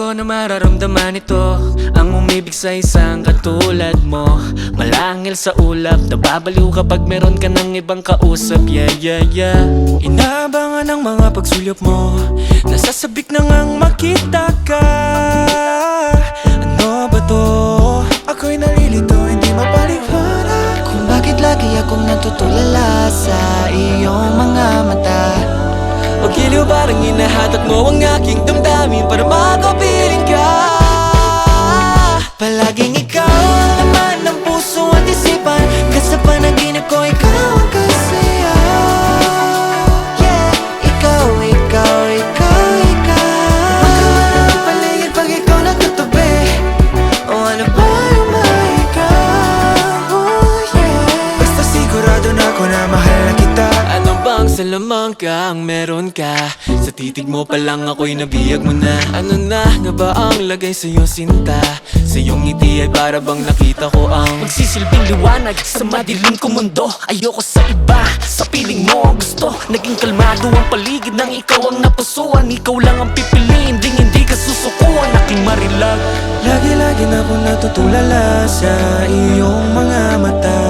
ko na mararamdaman ito, ang umibig sa isang katulad mo. Malangil sa ulap, nababaliw kapag meron ka ng ibang kausap. Yeah, yeah, yeah. Inaabangan ang mga pagsulyap mo, nasasabik na ngang makita ka. Ano ba to? Ako'y nalilito, hindi mapaliwanag kung bakit lagi akong natutulala sa iyong mga mata. O giliw parang hinahatak mo ang aking damdamin para makapiling ka. Palaging ikaw ang laman ng puso at isipan, kasi sa panaginip ko ikaw ang kasaya. Yeah, ikaw, ikaw, ikaw, ikaw. Magkawala ang paligid pag ikaw natatabi. O ano ba yung maikaw? Oh yeah. Basta sigurado na ako na mahal na kita. Ano bang salamang ka ang meron ka? Sa titig mo pa lang ako'y nabiyag mo na. Ano na nga ba ang lagay sa'yo sinta? Sa iyong ngiti ay para bang nakita ko ang magsisilbing liwanag sa madilim kong mundo. Ayoko sa iba, sa piling mo ang gusto. Naging kalmado ang paligid nang ikaw ang napusuan. Ikaw lang ang pipiliin, ding hindi ka susukuan. Aking marilag, lagi-lagi na akong natutulala sa iyong mga mata.